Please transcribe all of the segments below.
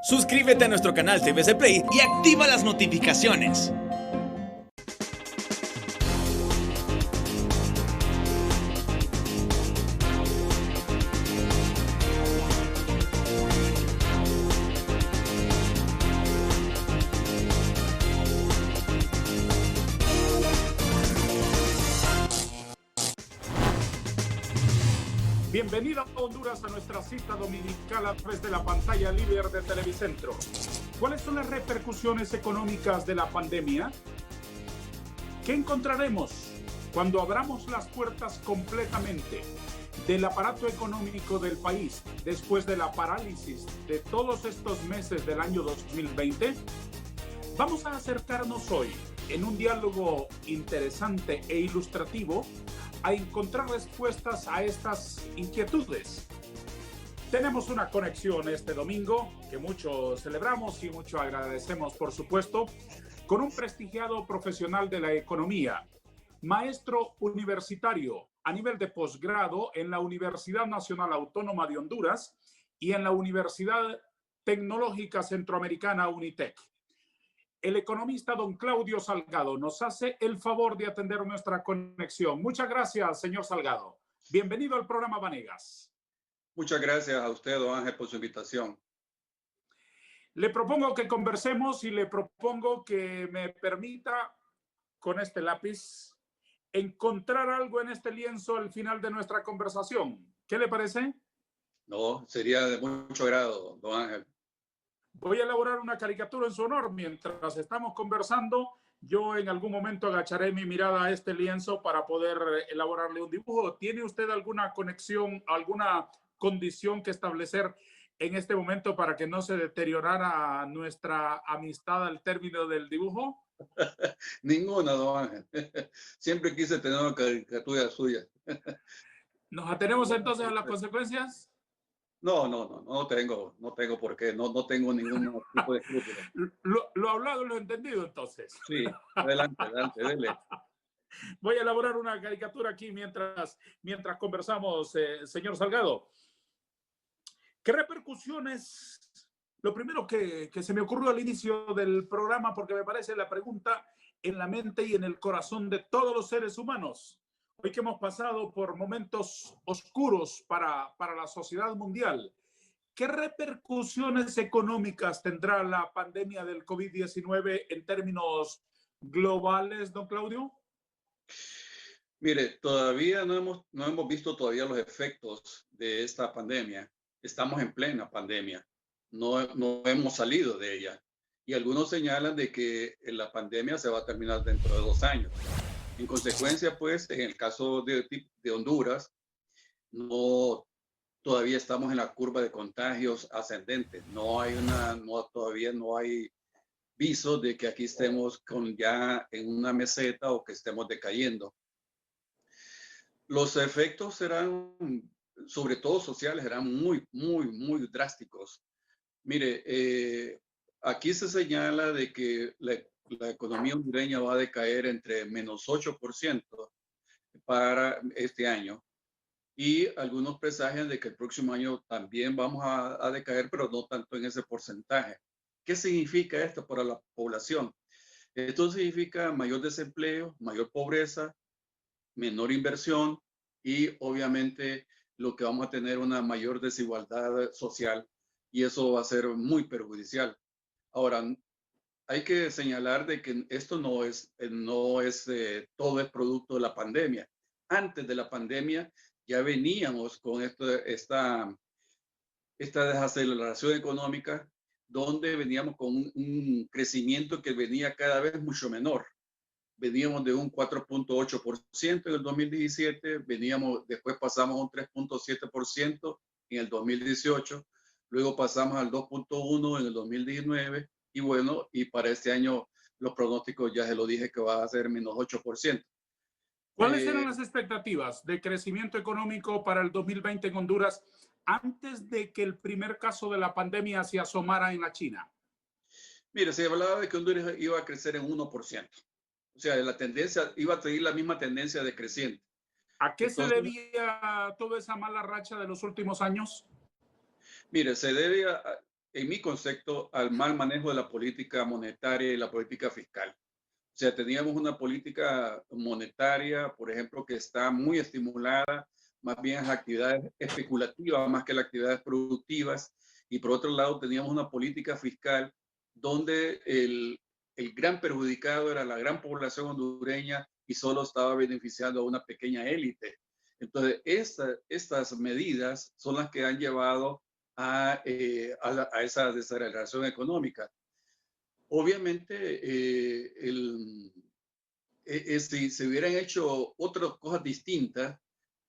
Suscríbete a nuestro canal TVC Play y activa las notificaciones. Bienvenido a Honduras, a nuestra cita dominical a través de la pantalla líder de Televicentro. ¿Cuáles son las repercusiones económicas de la pandemia? ¿Qué encontraremos cuando abramos las puertas completamente del aparato económico del país después de la parálisis de todos estos meses del año 2020? Vamos a acercarnos hoy en un diálogo interesante e ilustrativo a encontrar respuestas a estas inquietudes. Tenemos una conexión este domingo que mucho celebramos y mucho agradecemos, por supuesto, con un prestigiado profesional de la economía, maestro universitario a nivel de posgrado en la Universidad Nacional Autónoma de Honduras y en la Universidad Tecnológica Centroamericana UNITEC. El economista don Claudio Salgado nos hace el favor de atender nuestra conexión. Muchas gracias, señor Salgado. Bienvenido al programa Vanegas. Muchas gracias a usted, don Ángel, por su invitación. Le propongo que conversemos y le propongo que me permita, con este lápiz, encontrar algo en este lienzo al final de nuestra conversación. ¿Qué le parece? No, sería de mucho agrado, don Ángel. Voy a elaborar una caricatura en su honor. Mientras estamos conversando, yo en algún momento agacharé mi mirada a este lienzo para poder elaborarle un dibujo. ¿Tiene usted alguna conexión, alguna condición que establecer en este momento para que no se deteriorara nuestra amistad al término del dibujo? Ninguna, don Ángel. Siempre quise tener una caricatura suya. ¿Nos atenemos entonces a las consecuencias? No tengo por qué, no tengo ningún tipo de escrúpulo. Lo hablado y lo entendido, entonces. Sí, adelante, dele. Voy a elaborar una caricatura aquí mientras conversamos, señor Salgado. ¿Qué repercusiones? Lo primero que se me ocurrió al inicio del programa, porque me parece la pregunta en la mente y en el corazón de todos los seres humanos. Hoy que hemos pasado por momentos oscuros para la sociedad mundial, ¿qué repercusiones económicas tendrá la pandemia del COVID-19 en términos globales, don Claudio? Mire, todavía no hemos visto todavía los efectos de esta pandemia. Estamos en plena pandemia. No hemos salido de ella. Y algunos señalan de que la pandemia se va a terminar dentro de 2 años. En consecuencia, pues, en el caso de Honduras, todavía estamos en la curva de contagios ascendente. Todavía no hay viso de que aquí estemos ya en una meseta o que estemos decayendo. Los efectos serán, sobre todo sociales, serán muy drásticos. Mire, aquí se señala de que la economía hondureña va a decaer entre menos 8% para este año. Y algunos presagian de que el próximo año también vamos a decaer, pero no tanto en ese porcentaje. ¿Qué significa esto para la población? Esto significa mayor desempleo, mayor pobreza, menor inversión y obviamente lo que vamos a tener una mayor desigualdad social y eso va a ser muy perjudicial. Ahora, hay que señalar de que esto no es todo es producto de la pandemia. Antes de la pandemia ya veníamos con esta desaceleración económica donde veníamos con un crecimiento que venía cada vez mucho menor. Veníamos de un 4.8% en el 2017, después pasamos a un 3.7% en el 2018, luego pasamos al 2.1% en el 2019 y bueno, y para este año los pronósticos ya se lo dije que va a ser menos 8%. ¿Cuáles eran las expectativas de crecimiento económico para el 2020 en Honduras antes de que el primer caso de la pandemia se asomara en la China? Mire, se hablaba de que Honduras iba a crecer en 1%. O sea, la tendencia iba a seguir la misma tendencia decreciente. ¿A qué se debía toda esa mala racha de los últimos años? Mire, se debe en mi concepto, al mal manejo de la política monetaria y la política fiscal. O sea, teníamos una política monetaria, por ejemplo, que está muy estimulada más bien a las actividades especulativas más que las actividades productivas. Y por otro lado, teníamos una política fiscal donde el gran perjudicado era la gran población hondureña y solo estaba beneficiando a una pequeña élite. Entonces, estas medidas son las que han llevado a esa desaceleración económica. Obviamente, si se hubieran hecho otras cosas distintas,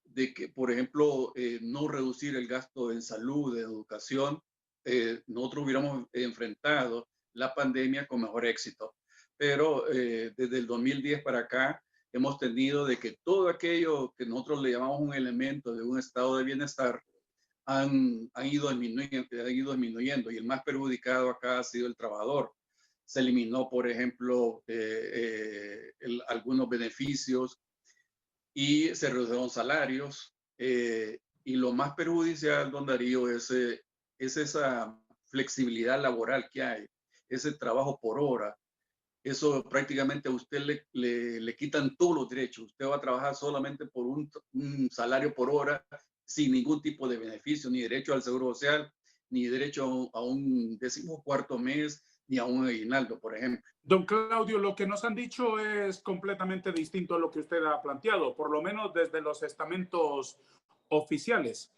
de que, por ejemplo, no reducir el gasto en salud, en educación, nosotros hubiéramos enfrentado la pandemia con mejor éxito. Pero desde el 2010 para acá hemos tenido de que todo aquello que nosotros le llamamos un elemento de un estado de bienestar han ido disminuyendo y el más perjudicado acá ha sido el trabajador. Se eliminó, por ejemplo, algunos beneficios y se redujeron salarios. Y lo más perjudicial, don Darío, es esa flexibilidad laboral que hay, ese trabajo por hora. Eso prácticamente a usted le quitan todos los derechos. Usted va a trabajar solamente por un salario por hora, sin ningún tipo de beneficio, ni derecho al seguro social, ni derecho a un 14º mes, ni a un aguinaldo, por ejemplo. Don Claudio, lo que nos han dicho es completamente distinto a lo que usted ha planteado, por lo menos desde los estamentos oficiales.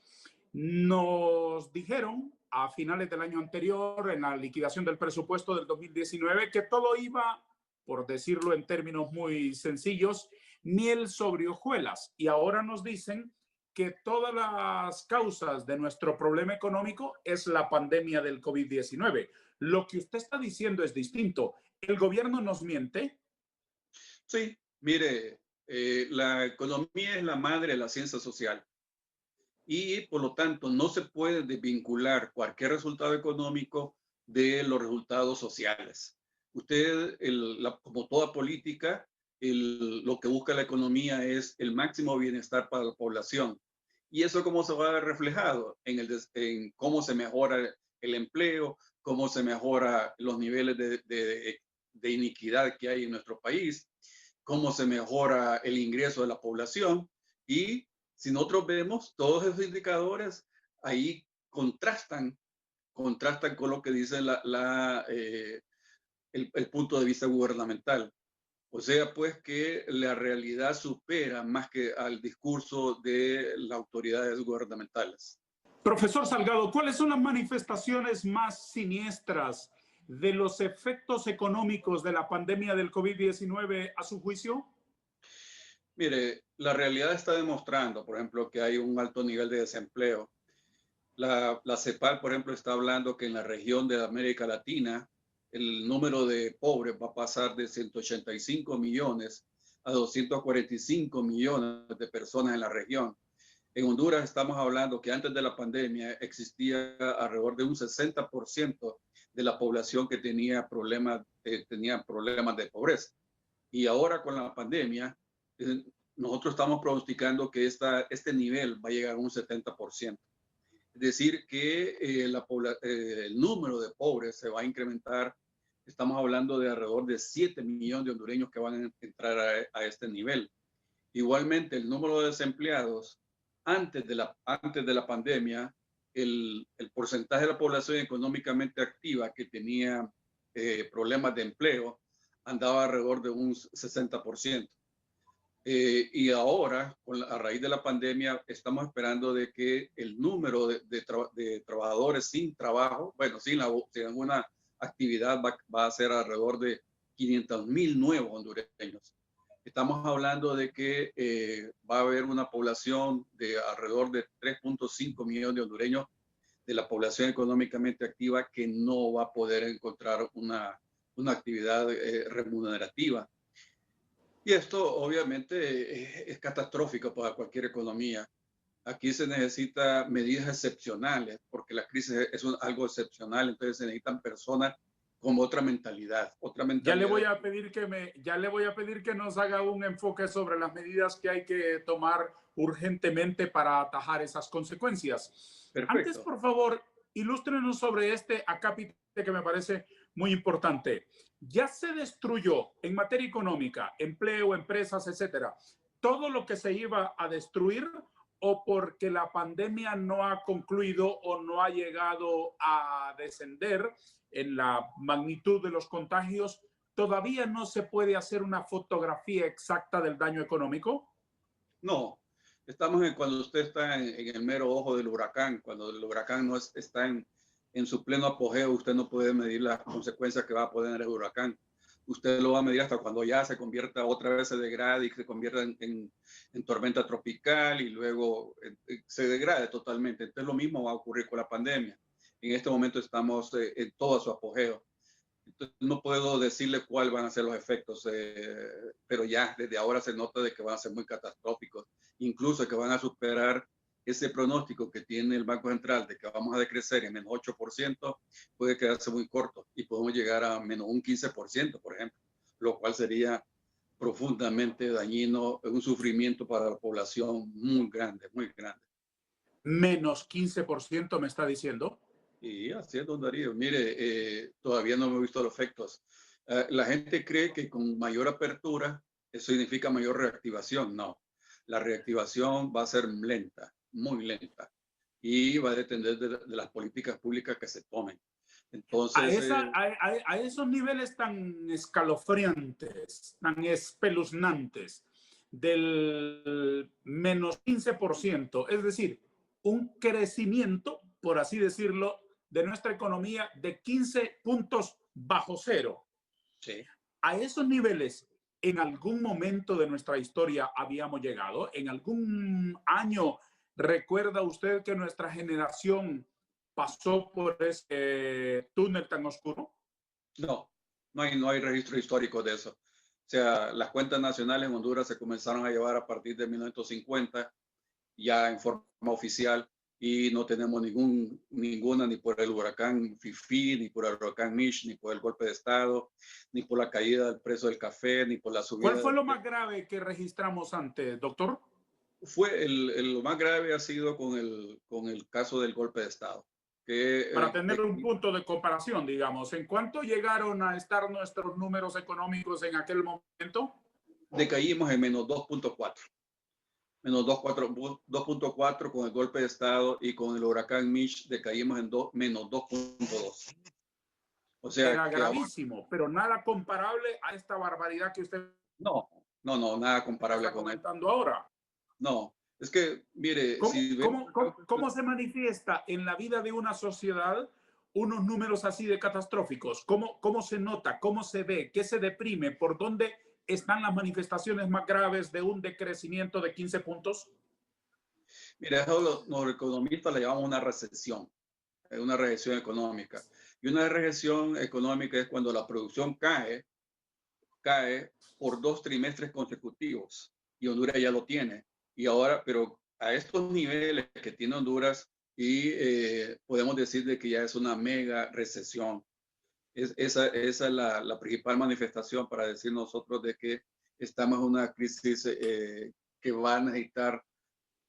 Nos dijeron a finales del año anterior, en la liquidación del presupuesto del 2019, que todo iba, por decirlo en términos muy sencillos, miel sobre hojuelas. Y ahora nos dicen que todas las causas de nuestro problema económico es la pandemia del COVID-19. Lo que usted está diciendo es distinto. ¿El gobierno nos miente? Sí, mire, la economía es la madre de la ciencia social y por lo tanto no se puede desvincular cualquier resultado económico de los resultados sociales. Usted, como toda política, lo que busca la economía es el máximo bienestar para la población. ¿Y eso cómo se va a ver reflejado? En cómo se mejora el empleo, cómo se mejora los niveles de iniquidad que hay en nuestro país, cómo se mejora el ingreso de la población. Y si nosotros vemos todos esos indicadores, ahí contrastan con lo que dice el punto de vista gubernamental. O sea, pues que la realidad supera más que al discurso de las autoridades gubernamentales. Profesor Salgado, ¿cuáles son las manifestaciones más siniestras de los efectos económicos de la pandemia del COVID-19 a su juicio? Mire, la realidad está demostrando, por ejemplo, que hay un alto nivel de desempleo. La CEPAL, por ejemplo, está hablando que en la región de América Latina el número de pobres va a pasar de 185 millones a 245 millones de personas en la región. En Honduras estamos hablando que antes de la pandemia existía alrededor de un 60% de la población que tenía problemas de pobreza. Y ahora con la pandemia, nosotros estamos pronosticando que este nivel va a llegar a un 70%. Es decir, que el número de pobres se va a incrementar. Estamos hablando de alrededor de 7 millones de hondureños que van a entrar a este nivel. Igualmente, el número de desempleados antes de la pandemia, el porcentaje de la población económicamente activa que tenía problemas de empleo andaba alrededor de un 60%. Y ahora, a raíz de la pandemia, estamos esperando de que el número de trabajadores sin trabajo, bueno, sin alguna actividad, va a ser alrededor de 500,000 nuevos hondureños. Estamos hablando de que va a haber una población de alrededor de 3.5 millones de hondureños de la población económicamente activa que no va a poder encontrar una actividad remunerativa. Y esto obviamente es catastrófico para cualquier economía. Aquí se necesitan medidas excepcionales porque la crisis es algo excepcional, entonces se necesitan personas con otra mentalidad. Ya le voy a pedir que nos haga un enfoque sobre las medidas que hay que tomar urgentemente para atajar esas consecuencias. Perfecto. Antes, por favor, ilústrenos sobre este acápite que me parece muy importante. Ya se destruyó en materia económica, empleo, empresas, etcétera, todo lo que se iba a destruir, o porque la pandemia no ha concluido o no ha llegado a descender en la magnitud de los contagios, todavía no se puede hacer una fotografía exacta del daño económico. No, estamos cuando usted está en el mero ojo del huracán, cuando el huracán no está en su pleno apogeo, usted no puede medir las consecuencias que va a poner el huracán. Usted lo va a medir hasta cuando ya se convierta, otra vez se degrade y se convierta en tormenta tropical y luego se degrade totalmente. Entonces lo mismo va a ocurrir con la pandemia. En este momento estamos en todo su apogeo. Entonces, no puedo decirle cuáles van a ser los efectos, pero ya desde ahora se nota de que van a ser muy catastróficos, incluso que van a superar ese pronóstico que tiene el Banco Central de que vamos a decrecer en menos 8%, puede quedarse muy corto y podemos llegar a menos un 15%, por ejemplo, lo cual sería profundamente dañino, un sufrimiento para la población muy grande, muy grande. Menos 15% me está diciendo. Y así es, don Darío. Mire, todavía no hemos visto los efectos. La gente cree que con mayor apertura eso significa mayor reactivación. No, la reactivación va a ser lenta, muy lenta, y va a depender de las políticas públicas que se tomen. Entonces, a esos niveles tan escalofriantes, tan espeluznantes, del menos 15%, es decir, un crecimiento, por así decirlo, de nuestra economía de 15 puntos bajo cero. sí. A esos niveles, en algún momento de nuestra historia habíamos llegado. En algún año, ¿recuerda usted que nuestra generación pasó por ese túnel tan oscuro? No, no hay registro histórico de eso. O sea, las cuentas nacionales en Honduras se comenzaron a llevar a partir de 1950, ya en forma oficial, y no tenemos ninguna ni por el huracán Fifi, ni por el huracán Mish, ni por el golpe de Estado, ni por la caída del precio del café, ni por la subida. ¿Cuál fue lo más grave que registramos antes, doctor? Lo más grave ha sido con el caso del golpe de Estado. Para tener un punto de comparación, digamos, ¿en cuánto llegaron a estar nuestros números económicos en aquel momento? Decaímos en menos 2.4. Menos 2.4 con el golpe de Estado, y con el huracán Mitch decaímos en menos 2.2. O sea, era gravísimo, ahora, pero nada comparable a esta barbaridad que usted no, nada comparable está con comentando ahora. No, es que, mire, ¿Cómo se manifiesta en la vida de una sociedad unos números así de catastróficos? ¿Cómo se nota? ¿Cómo se ve? ¿Qué se deprime? ¿Por dónde están las manifestaciones más graves de un decrecimiento de 15 puntos? Mira, eso los economistas le llamamos una recesión económica. Y una recesión económica es cuando la producción cae por 2 trimestres consecutivos, y Honduras ya lo tiene. Y ahora, pero a estos niveles que tiene Honduras, y podemos decir de que ya es una mega recesión. Esa es la principal manifestación para decir nosotros de que estamos en una crisis que va a necesitar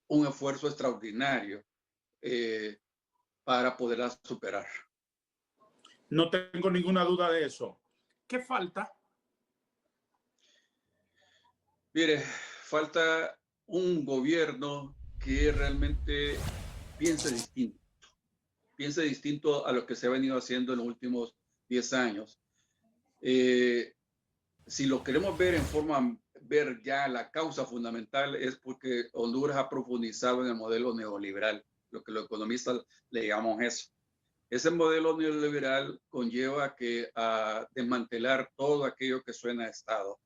un esfuerzo extraordinario para poderla superar. No tengo ninguna duda de eso. ¿Qué falta? Mire, falta un gobierno que realmente piense distinto a lo que se ha venido haciendo en los últimos 10 años. Si lo queremos ver ya la causa fundamental, es porque Honduras ha profundizado en el modelo neoliberal, lo que los economistas le llamamos eso. Ese modelo neoliberal conlleva a desmantelar todo aquello que suena a Estado.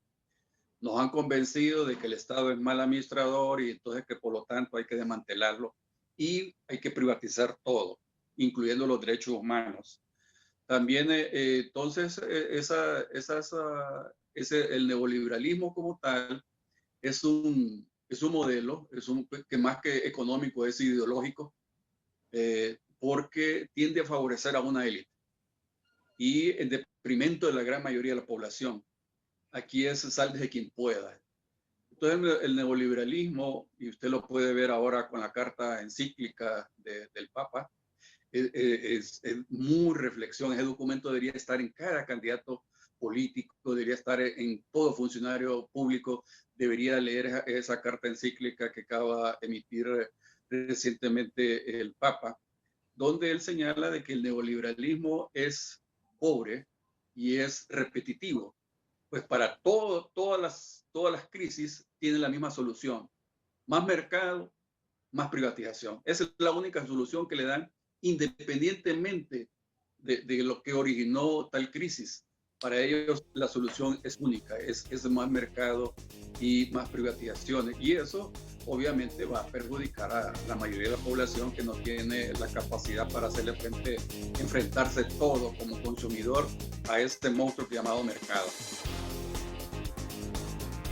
Nos han convencido de que el Estado es mal administrador, y entonces que por lo tanto hay que desmantelarlo y hay que privatizar todo, incluyendo los derechos humanos. También, entonces, el neoliberalismo como tal es un modelo, que más que económico es ideológico, porque tiende a favorecer a una élite y en detrimento de la gran mayoría de la población. Aquí es sálvese quien pueda. Entonces el neoliberalismo, y usted lo puede ver ahora con la carta encíclica del Papa, es muy reflexión. Ese documento debería estar en cada candidato político, debería estar en todo funcionario público, debería leer esa carta encíclica que acaba de emitir recientemente el Papa, donde él señala de que el neoliberalismo es pobre y es repetitivo. Pues para todas las crisis tienen la misma solución: más mercado, más privatización. Esa es la única solución que le dan, independientemente de lo que originó tal crisis. Para ellos la solución es única, es más mercado y más privatizaciones. Y eso obviamente va a perjudicar a la mayoría de la población que no tiene la capacidad para hacerle frente, enfrentarse todo como consumidor a este monstruo llamado mercado.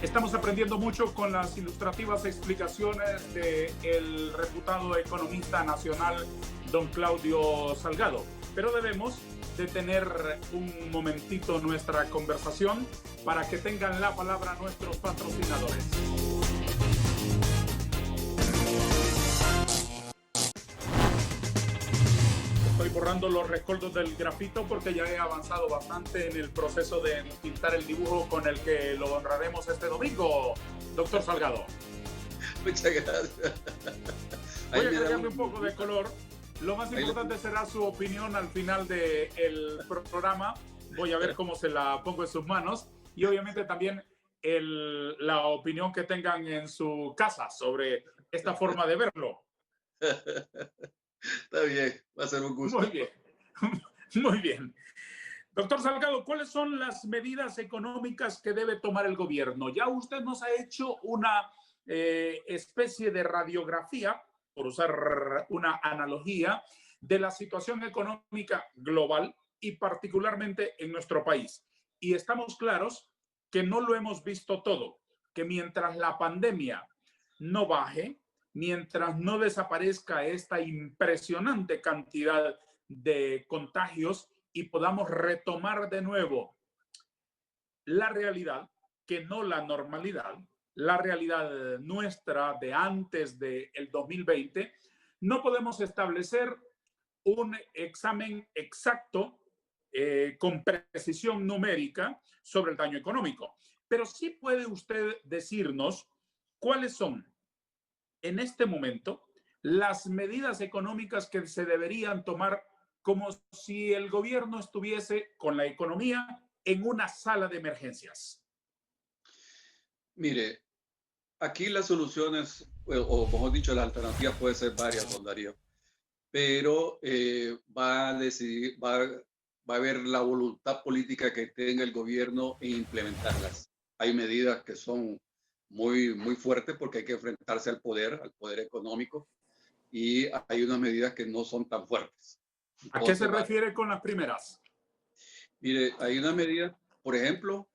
Estamos aprendiendo mucho con las ilustrativas explicaciones del reputado economista nacional, don Claudio Salgado. Pero debemos detener un momentito nuestra conversación para que tengan la palabra nuestros patrocinadores. Estoy borrando los rescoldos del grafito porque ya he avanzado bastante en el proceso de pintar el dibujo con el que lo honraremos este domingo, doctor Salgado. Muchas gracias. Voy a agregarle un poco de color. Lo más importante será su opinión al final del programa. Voy a ver cómo se la pongo en sus manos. Y obviamente también la opinión que tengan en su casa sobre esta forma de verlo. Está bien, va a ser un gusto. Muy bien, muy bien. Doctor Salgado, ¿cuáles son las medidas económicas que debe tomar el gobierno? Ya usted nos ha hecho una especie de radiografía, por usar una analogía, de la situación económica global y particularmente en nuestro país. Y estamos claros que no lo hemos visto todo, que mientras la pandemia no baje, mientras no desaparezca esta impresionante cantidad de contagios y podamos retomar de nuevo la realidad, que no la normalidad, la realidad nuestra de antes del 2020, no podemos establecer un examen exacto con precisión numérica sobre el daño económico. Pero sí puede usted decirnos cuáles son en este momento las medidas económicas que se deberían tomar como si el gobierno estuviese con la economía en una sala de emergencias. Mire, aquí las soluciones, o mejor dicho, las alternativas pueden ser varias, don Darío, pero va a haber la voluntad política que tenga el gobierno en implementarlas. Hay medidas que son muy fuertes porque hay que enfrentarse al poder económico, y hay unas medidas que no son tan fuertes. ¿A qué se refiere con las primeras? Mire, hay una medida, por ejemplo,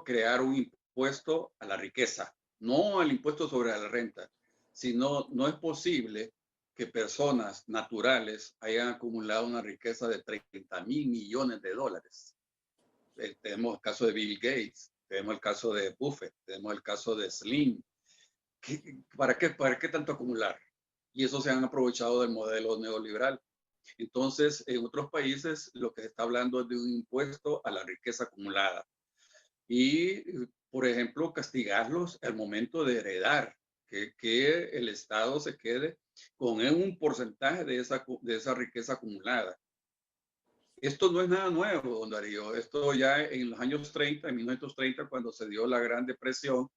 crear un impuesto a la riqueza, no al impuesto sobre la renta, sino no es posible que personas naturales hayan acumulado una riqueza de 30,000 millones de dólares. Tenemos el caso de Bill Gates, tenemos el caso de Buffett, tenemos el caso de Slim. ¿Para qué tanto acumular? Y eso se han aprovechado del modelo neoliberal. Entonces, en otros países lo que se está hablando es de un impuesto a la riqueza acumulada. Y, por ejemplo, castigarlos al momento de heredar, que el Estado se quede con un porcentaje de esa riqueza acumulada. Esto no es nada nuevo, don Darío. Esto ya en los años 30, en 1930, cuando se dio la Gran Depresión,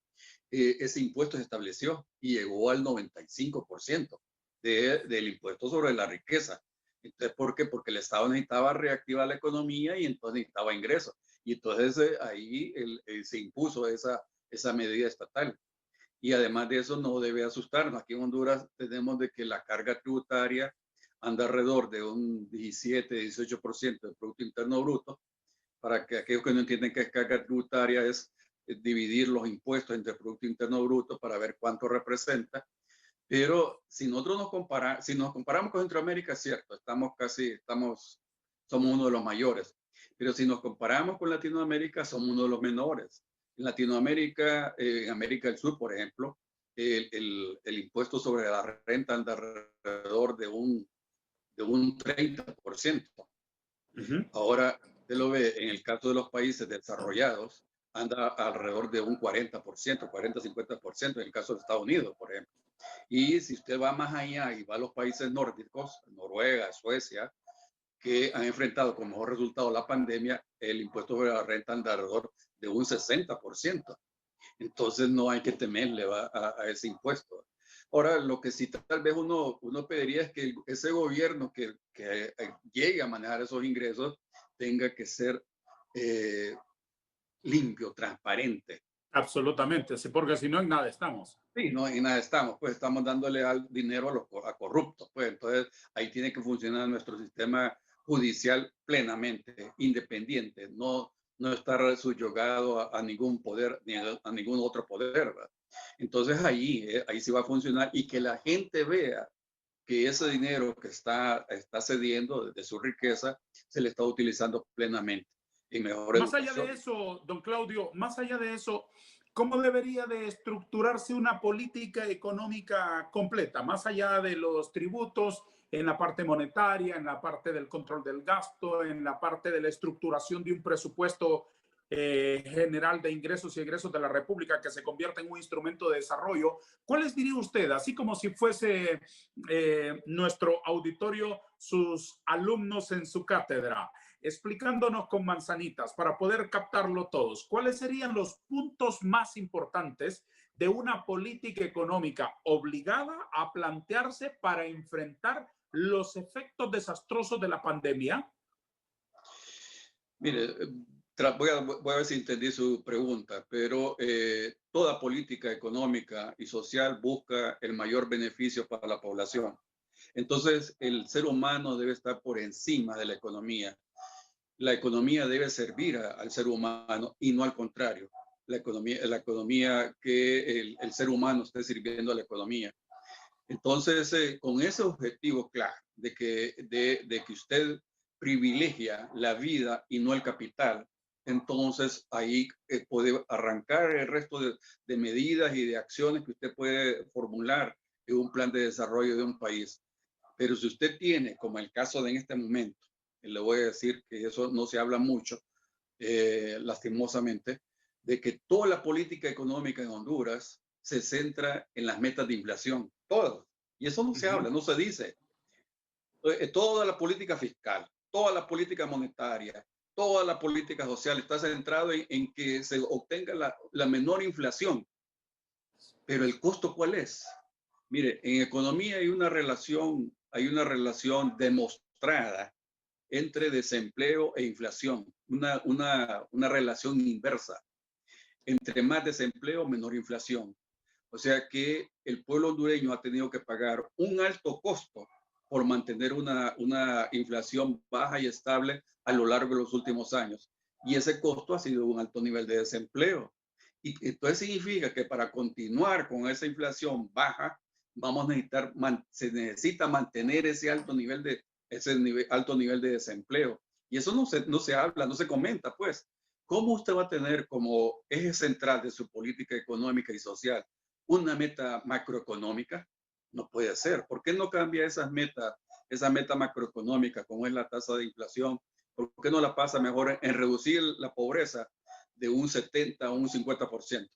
ese impuesto se estableció y llegó al 95% del impuesto sobre la riqueza. Entonces, ¿por qué? Porque el Estado necesitaba reactivar la economía y entonces necesitaba ingresos. Y entonces ahí se impuso esa medida estatal. Y además de eso, no debe asustarnos. Aquí en Honduras tenemos de que la carga tributaria anda alrededor de un 17-18% del Producto Interno Bruto. Para que aquellos que no entienden qué es carga tributaria, es dividir los impuestos entre el Producto Interno Bruto para ver cuánto representa. Pero si nosotros nos comparamos con Centroamérica, es cierto, somos uno de los mayores. Pero si nos comparamos con Latinoamérica, somos uno de los menores. En Latinoamérica, en América del Sur, por ejemplo, el impuesto sobre la renta anda alrededor de un de un 30%. Ahora, usted lo ve en el caso de los países desarrollados, anda alrededor de un 40%, 40-50% en el caso de Estados Unidos, por ejemplo. Y si usted va más allá y va a los países nórdicos, Noruega, Suecia, que han enfrentado con mejor resultado la pandemia, el impuesto sobre la renta anda alrededor de un 60%. Entonces no hay que temerle a ese impuesto. Ahora, lo que sí tal vez uno pediría es que ese gobierno que llegue a manejar esos ingresos tenga que ser limpio, transparente. Absolutamente, sí, porque si no en nada estamos. Sí, no, en nada estamos, pues estamos dándole dinero a corruptos, pues entonces ahí tiene que funcionar nuestro sistema judicial plenamente independiente, no estar subyugado a ningún poder ni a ningún otro poder, ¿verdad? Entonces ahí sí va a funcionar y que la gente vea que ese dinero que está cediendo de su riqueza se le está utilizando plenamente en mejor Más allá educación. de eso, don Claudio, más allá de eso, ¿cómo debería de estructurarse una política económica completa? Más allá de los tributos, en la parte monetaria, en la parte del control del gasto, en la parte de la estructuración de un presupuesto general de ingresos y egresos de la República que se convierta en un instrumento de desarrollo. ¿Cuáles diría usted, así como si fuese nuestro auditorio, sus alumnos en su cátedra, explicándonos con manzanitas para poder captarlo todos? ¿Cuáles serían los puntos más importantes de una política económica obligada a plantearse para enfrentar los efectos desastrosos de la pandemia? Mire, voy a ver si entendí su pregunta, pero toda política económica y social busca el mayor beneficio para la población. Entonces, el ser humano debe estar por encima de la economía. La economía debe servir al ser humano y no al contrario. La economía que el ser humano esté sirviendo a la economía. Entonces, con ese objetivo claro de que usted privilegia la vida y no el capital, entonces ahí puede arrancar el resto de medidas y de acciones que usted puede formular en un plan de desarrollo de un país. Pero si usted tiene, como el caso de en este momento, le voy a decir que eso no se habla mucho, lastimosamente, de que toda la política económica en Honduras se centra en las metas de inflación, todas. Y eso no se habla, no se dice. Toda la política fiscal, toda la política monetaria, toda la política social está centrado en que se obtenga la menor inflación. Pero el costo, ¿cuál es? Mire, en economía hay una relación demostrada entre desempleo e inflación, una relación inversa. Entre más desempleo, menor inflación. O sea que el pueblo hondureño ha tenido que pagar un alto costo por mantener una inflación baja y estable a lo largo de los últimos años. Y ese costo ha sido un alto nivel de desempleo. Y entonces significa que para continuar con esa inflación baja, se necesita mantener ese alto nivel de desempleo. Y eso no se habla, no se comenta, pues. ¿Cómo usted va a tener como eje central de su política económica y social una meta macroeconómica? No puede ser. ¿Por qué no cambia esa meta macroeconómica, como es la tasa de inflación? ¿Por qué no la pasa mejor en reducir la pobreza de un 70 a un 50%?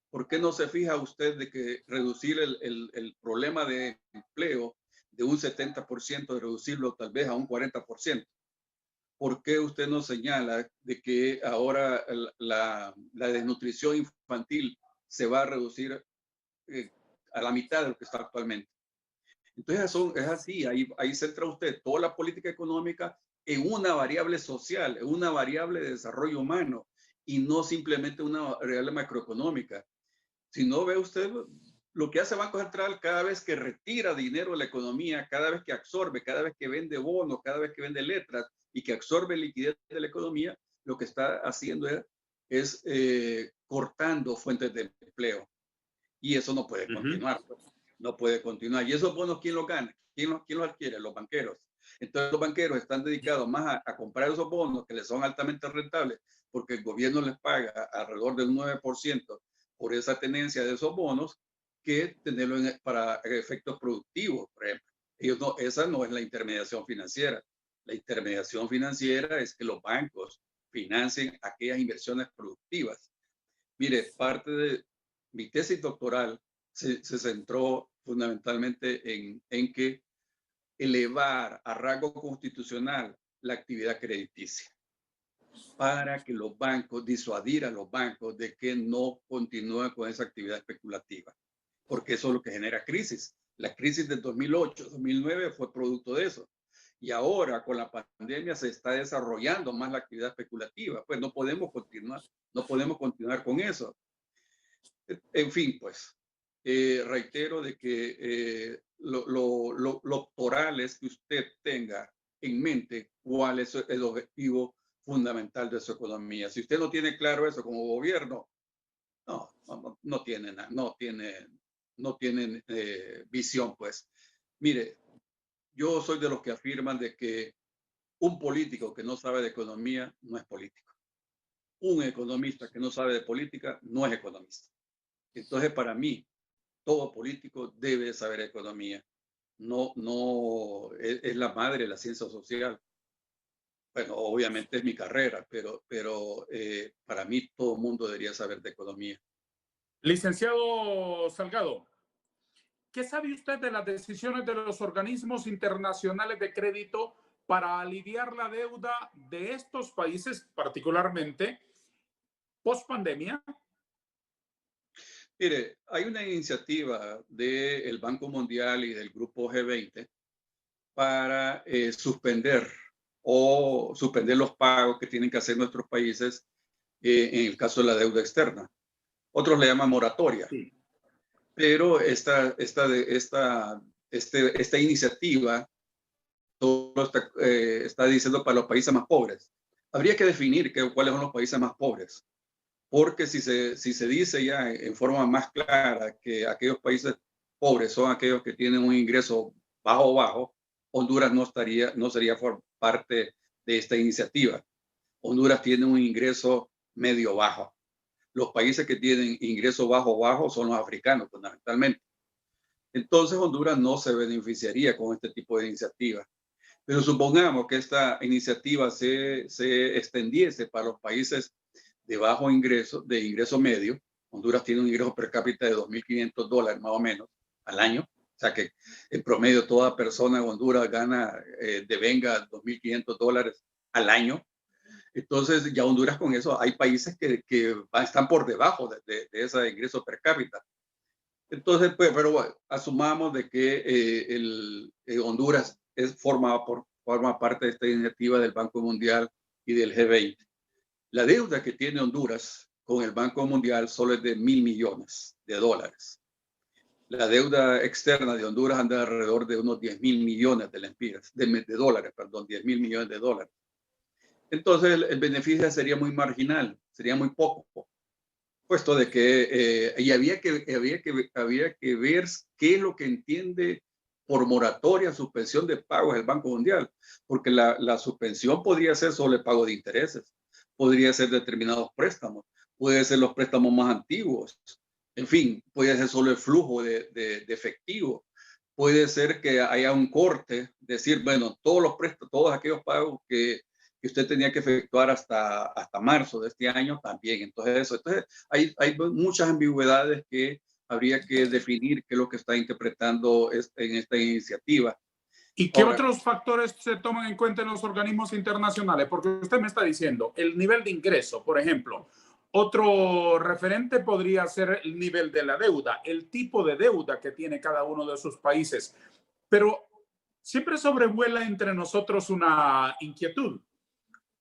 ¿Por qué no se fija usted de que reducir el problema de empleo de un 70%, de reducirlo tal vez a un 40%? ¿Por qué usted nos señala de que ahora la desnutrición infantil se va a reducir a la mitad de lo que está actualmente? Entonces es así, ahí centra usted toda la política económica en una variable social, en una variable de desarrollo humano y no simplemente una variable macroeconómica. Si no ve usted lo que hace Banco Central cada vez que retira dinero de la economía, cada vez que absorbe, cada vez que vende bonos, cada vez que vende letras y que absorbe liquidez de la economía, lo que está haciendo es cortando fuentes de empleo. Y eso no puede continuar. No puede continuar. ¿Y esos bonos quién los gana? ¿Quién los adquiere? Los banqueros. Entonces los banqueros están dedicados más a comprar esos bonos que les son altamente rentables porque el gobierno les paga alrededor del 9% por esa tenencia de esos bonos que tenerlo para efectos productivos, por ejemplo. Ellos no, esa no es la intermediación financiera. La intermediación financiera es que los bancos financien aquellas inversiones productivas. Mire, parte de mi tesis doctoral se centró fundamentalmente en que elevar a rango constitucional la actividad crediticia para que los bancos, disuadir a los bancos de que no continúen con esa actividad especulativa, porque eso es lo que genera crisis. La crisis del 2008, 2009 fue producto de eso. Y ahora con la pandemia se está desarrollando más la actividad especulativa. Pues no podemos continuar con eso. En fin, pues, reitero de que lo doctoral es que usted tenga en mente cuál es el objetivo fundamental de su economía. Si usted no tiene claro eso como gobierno, no tiene nada, no tienen visión, pues. Mire, yo soy de los que afirman de que un político que no sabe de economía no es político. Un economista que no sabe de política no es economista. Entonces, para mí, todo político debe saber economía. No, es la madre de la ciencia social. Bueno, obviamente es mi carrera, pero para mí todo el mundo debería saber de economía. Licenciado Salgado, ¿qué sabe usted de las decisiones de los organismos internacionales de crédito para aliviar la deuda de estos países, particularmente post pandemia? Mire, hay una iniciativa del Banco Mundial y del Grupo G20 para suspender los pagos que tienen que hacer nuestros países en el caso de la deuda externa. Otros le llaman moratoria. Sí. Pero esta iniciativa solo está diciendo para los países más pobres. Habría que definir cuáles son los países más pobres. Porque si se dice ya en forma más clara que aquellos países pobres son aquellos que tienen un ingreso bajo, Honduras no sería parte de esta iniciativa. Honduras tiene un ingreso medio bajo. Los países que tienen ingreso bajo son los africanos, fundamentalmente. Entonces Honduras no se beneficiaría con este tipo de iniciativa. Pero supongamos que esta iniciativa se extendiese para los países de bajo ingreso, de ingreso medio. Honduras tiene un ingreso per cápita de $2.500 más o menos al año. O sea que en promedio toda persona en Honduras gana devenga $2.500 al año. Entonces ya Honduras con eso, hay países que están por debajo de ese ingreso per cápita. Entonces, pues, pero bueno, asumamos de que Honduras forma parte de esta iniciativa del Banco Mundial y del G20. La deuda que tiene Honduras con el Banco Mundial solo es de $1.000 millones. La deuda externa de Honduras anda alrededor de unos 10.000 millones de lempiras, de dólares, perdón, 10.000 millones de dólares. Entonces el beneficio sería muy marginal, sería muy poco, puesto de que había que ver qué es lo que entiende por moratoria, suspensión de pagos el Banco Mundial, porque la suspensión podría ser solo el pago de intereses, podría ser determinados préstamos, puede ser los préstamos más antiguos, en fin, puede ser solo el flujo de efectivo, puede ser que haya un corte, decir, bueno, todos aquellos pagos que usted tenía que efectuar hasta marzo de este año también. Entonces hay muchas ambigüedades que habría que definir qué es lo que está interpretando en esta iniciativa. ¿Y qué otros factores se toman en cuenta en los organismos internacionales? Porque usted me está diciendo el nivel de ingreso, por ejemplo. Otro referente podría ser el nivel de la deuda, el tipo de deuda que tiene cada uno de sus países. Pero siempre sobrevuela entre nosotros una inquietud.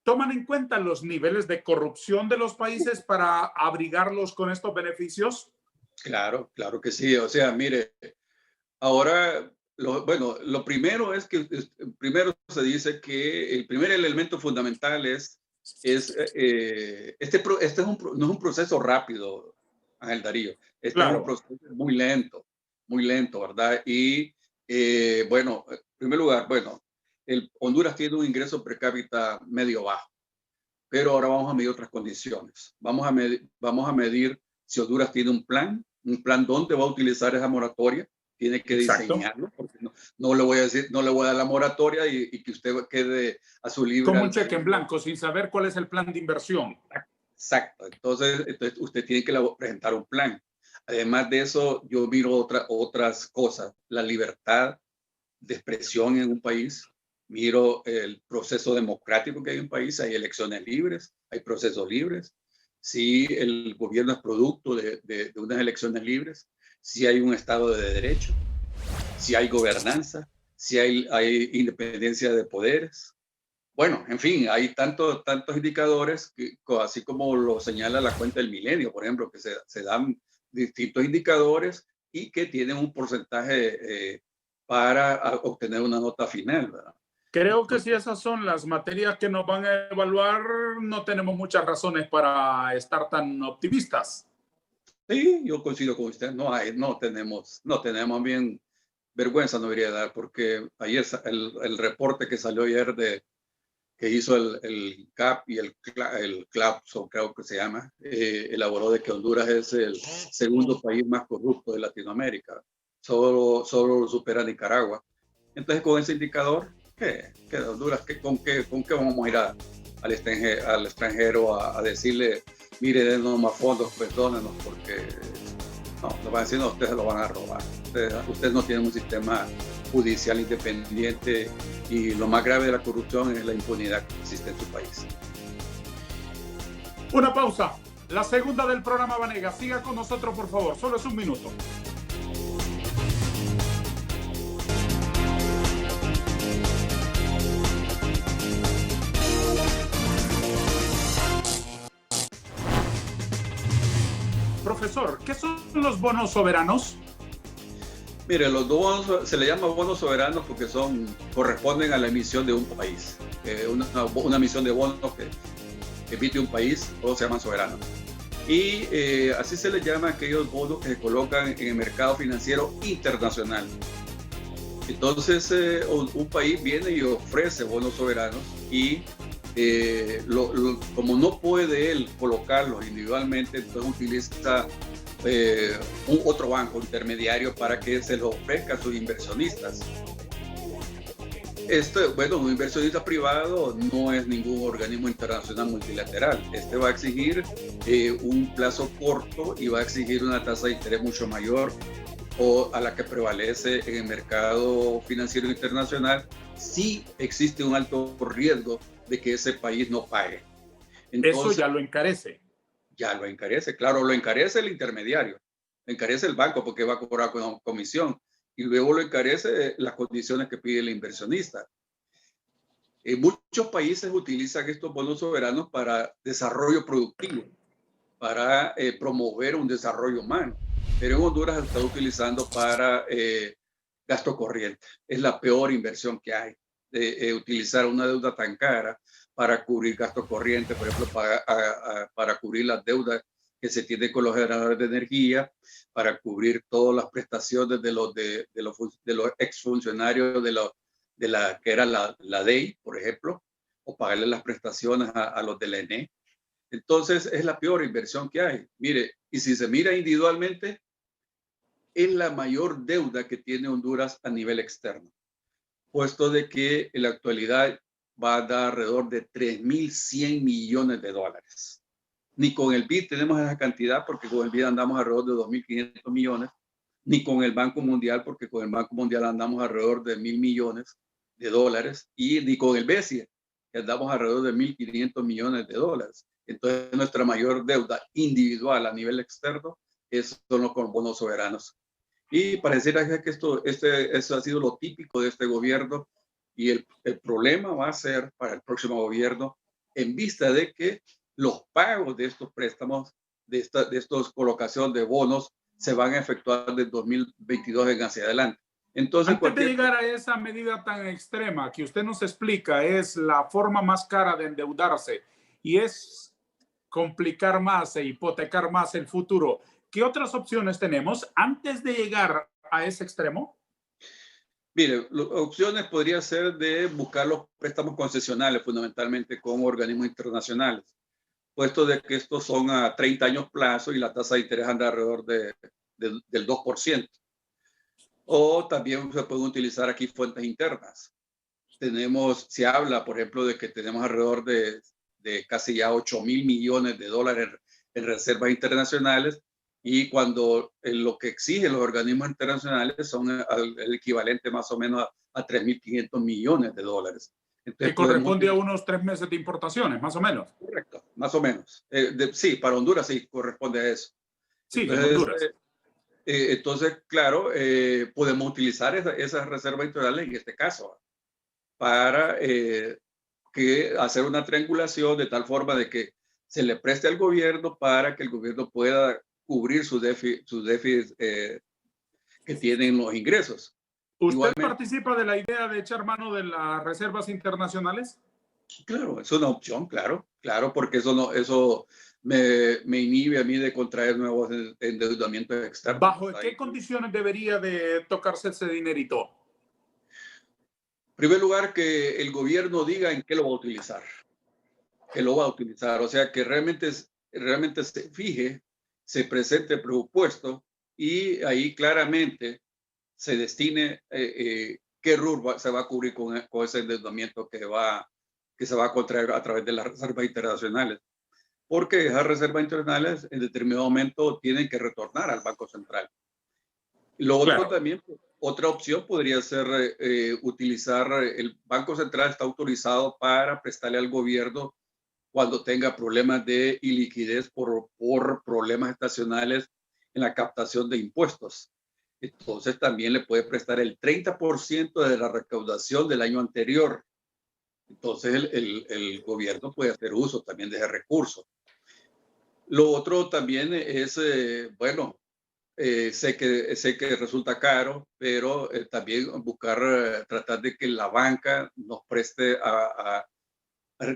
¿Toman en cuenta los niveles de corrupción de los países para abrigarlos con estos beneficios? Claro que sí. O sea, mire, ahora, lo primero es que primero se dice que el primer elemento fundamental es este no es un proceso rápido, Ángel Darío. Claro. Es un proceso muy lento, ¿verdad? Y en primer lugar, Honduras tiene un ingreso per cápita medio bajo, pero ahora vamos a medir otras condiciones. Vamos a medir si Honduras tiene un plan donde va a utilizar esa moratoria, tiene que Exacto. diseñarlo, porque no le voy a decir, no le voy a dar la moratoria y que usted quede a su libre Como un cheque en albedrío. blanco, sin saber cuál es el plan de inversión. Exacto. Entonces usted tiene que presentar un plan. Además de eso, yo miro otras cosas. La libertad de expresión en un país. Miro el proceso democrático que hay en un país. Hay elecciones libres, hay procesos libres. Si el gobierno es producto de unas elecciones libres, si hay un Estado de Derecho, si hay gobernanza, si hay independencia de poderes. Bueno, en fin, hay tantos indicadores, que, así como lo señala la cuenta del milenio, por ejemplo, que se dan distintos indicadores y que tienen un porcentaje para obtener una nota final, ¿verdad? Creo que si Entonces, esas son las materias que nos van a evaluar, no tenemos muchas razones para estar tan optimistas. sí, yo coincido con usted. No tenemos bien vergüenza, no debería dar, porque ayer el reporte que salió ayer que hizo el CAP y el CLAPSO, creo que se llama, elaboró de que Honduras es el segundo país más corrupto de Latinoamérica. Solo lo supera Nicaragua. Entonces, con ese indicador, ¿qué Honduras, con qué vamos a ir al extranjero a decirle, mire, denos más fondos, perdónenos, porque no, nos van a decir, no, ustedes lo van a robar. Ustedes no tienen un sistema judicial independiente y lo más grave de la corrupción es la impunidad que existe en su país. Una pausa. La segunda del programa Vanegas. Siga con nosotros, por favor. Solo es un minuto. Profesor, ¿qué son los bonos soberanos? Mire, los bonos se le llama bonos soberanos porque corresponden a la emisión de un país. Una emisión de bonos que emite un país, todos se llaman soberanos. Y así se les llama a aquellos bonos que se colocan en el mercado financiero internacional. Entonces, un país viene y ofrece bonos soberanos y como no puede él colocarlos individualmente, entonces utiliza otro banco intermediario para que se los ofrezca a sus inversionistas. Bueno, un inversionista privado no es ningún organismo internacional multilateral. Va a exigir un plazo corto y va a exigir una tasa de interés mucho mayor o a la que prevalece en el mercado financiero internacional si existe un alto riesgo de que ese país no pague. Eso Entonces, ya lo encarece. Ya lo encarece, claro, lo encarece el intermediario, lo encarece el banco porque va a cobrar con comisión y luego lo encarece las condiciones que pide el inversionista. Muchos países utilizan estos bonos soberanos para desarrollo productivo, para promover un desarrollo humano, pero en Honduras se está utilizando para gasto corriente. Es la peor inversión que hay, utilizar una deuda tan cara para cubrir gastos corrientes, por ejemplo, para cubrir las deudas que se tienen con los generadores de energía, para cubrir todas las prestaciones de los exfuncionarios de la que era la DEI, por ejemplo, o pagarle las prestaciones a los de la ENE. Entonces, es la peor inversión que hay. Mire, y si se mira individualmente, es la mayor deuda que tiene Honduras a nivel externo, puesto de que en la actualidad va a dar alrededor de 3.100 millones de dólares. Ni con el BID tenemos esa cantidad, porque con el BID andamos alrededor de 2.500 millones, ni con el Banco Mundial, porque con el Banco Mundial andamos alrededor de 1.000 millones de dólares, y ni con el BESIE, que andamos alrededor de 1.500 millones de dólares. Entonces, nuestra mayor deuda individual a nivel externo son los bonos soberanos. Y pareciera que eso ha sido lo típico de este gobierno, y el problema va a ser para el próximo gobierno en vista de que los pagos de estos préstamos, de estos colocación de bonos, se van a efectuar del 2022 en hacia adelante. Entonces, antes de llegar a esa medida tan extrema que usted nos explica, es la forma más cara de endeudarse y es complicar más e hipotecar más el futuro. ¿Qué otras opciones tenemos antes de llegar a ese extremo? Mire, opciones podría ser de buscar los préstamos concesionales, fundamentalmente con organismos internacionales, puesto de que estos son a 30 años plazo y la tasa de interés anda alrededor del 2%. O también se pueden utilizar aquí fuentes internas. Se habla, por ejemplo, de que tenemos alrededor de casi ya 8.000 millones de dólares en reservas internacionales, y cuando lo que exigen los organismos internacionales son el equivalente más o menos a 3.500 millones de dólares. Que corresponde a unos 3 meses de importaciones, más o menos. Correcto, más o menos. Sí, para Honduras sí corresponde a eso. Sí, Entonces, en Honduras. Entonces, claro, podemos utilizar esas reservas internacionales en este caso para hacer una triangulación de tal forma de que se le preste al gobierno para que el gobierno pueda cubrir su déficit que tienen los ingresos. ¿Usted Igualmente, participa de la idea de echar mano de las reservas internacionales? claro, es una opción, claro, porque eso me inhibe a mí de contraer nuevos endeudamientos externos. ¿Bajo qué condiciones debería de tocarse ese dinerito? En primer lugar, que el gobierno diga en qué lo va a utilizar. O sea, que realmente se fije, se presente el presupuesto y ahí claramente se destine qué RUR se va a cubrir con ese endeudamiento que se va a contraer a través de las reservas internacionales. Porque esas reservas internacionales en determinado momento tienen que retornar al Banco Central. Lo otro Claro. también, otra opción podría ser utilizar, el Banco Central está autorizado para prestarle al gobierno cuando tenga problemas de iliquidez por problemas estacionales en la captación de impuestos. Entonces también le puede prestar el 30% de la recaudación del año anterior. Entonces el gobierno puede hacer uso también de ese recurso. Lo otro también es, bueno, sé que resulta caro, pero también buscar, tratar de que la banca nos preste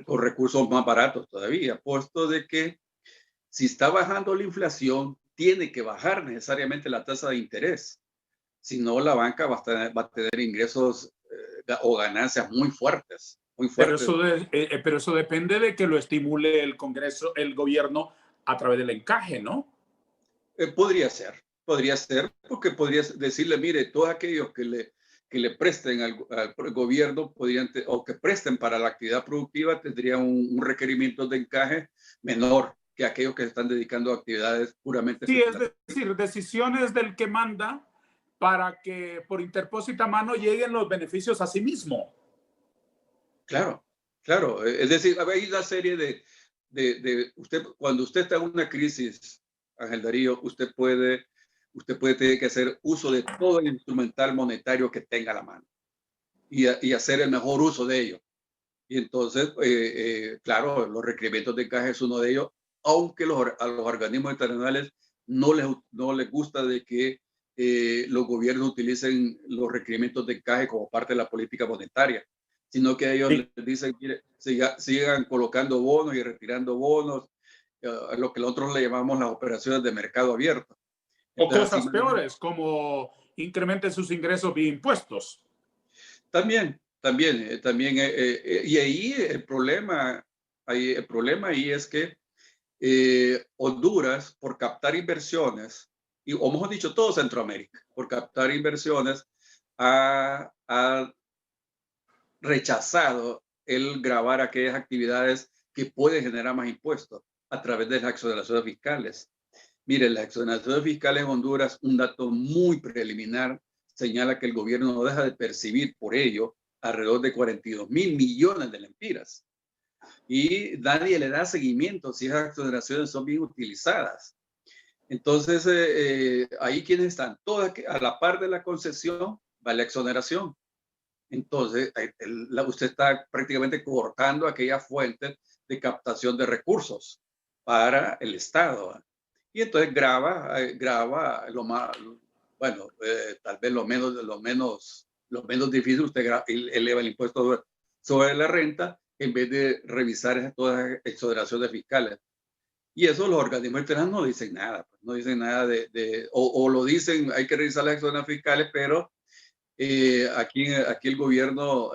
con recursos más baratos todavía, puesto de que si está bajando la inflación, tiene que bajar necesariamente la tasa de interés. Si no, la banca va a tener ingresos o ganancias muy fuertes, muy fuertes. Pero eso depende de que lo estimule el Congreso, el gobierno, a través del encaje, ¿no? Podría ser, porque podría decirle, mire, todos aquellos que le presten al gobierno o que presten para la actividad productiva tendrían un requerimiento de encaje menor que aquellos que se están dedicando a actividades puramente Sí, es especulativas. decir, decisiones del que manda para que por interpósita mano lleguen los beneficios a sí mismo. Claro, claro. Es decir, hay una serie de usted, cuando usted está en una crisis, Ángel Darío, usted puede tener que hacer uso de todo el instrumental monetario que tenga a la mano y hacer el mejor uso de ello. Y entonces, claro, los requerimientos de encaje es uno de ellos, aunque a los organismos internacionales no les gusta de que los gobiernos utilicen los requerimientos de encaje como parte de la política monetaria, sino que ellos Sí. les dicen, mire, sigan colocando bonos y retirando bonos, lo que nosotros le llamamos las operaciones de mercado abierto. O Entonces, cosas peores, como incrementen sus ingresos vía impuestos. También, y ahí el problema ahí es que Honduras, por captar inversiones, o mejor dicho, todo Centroamérica, por captar inversiones, ha rechazado el grabar aquellas actividades que pueden generar más impuestos a través de las exoneraciones fiscales. Miren, las exoneraciones fiscales en Honduras, un dato muy preliminar, señala que el gobierno no deja de percibir por ello alrededor de 42.000 millones de lempiras. Y nadie le da seguimiento si esas exoneraciones son bien utilizadas. Entonces, ahí quienes están, todas a la par de la concesión va la exoneración. Entonces, usted está prácticamente cortando aquella fuente de captación de recursos para el Estado. Y entonces graba lo más, bueno, tal vez lo menos difícil, usted eleva el impuesto sobre la renta en vez de revisar todas las exoneraciones fiscales. Y eso los organismos internacionales no dicen nada, pues, no dicen nada o lo dicen, hay que revisar las exoneraciones fiscales, pero aquí el gobierno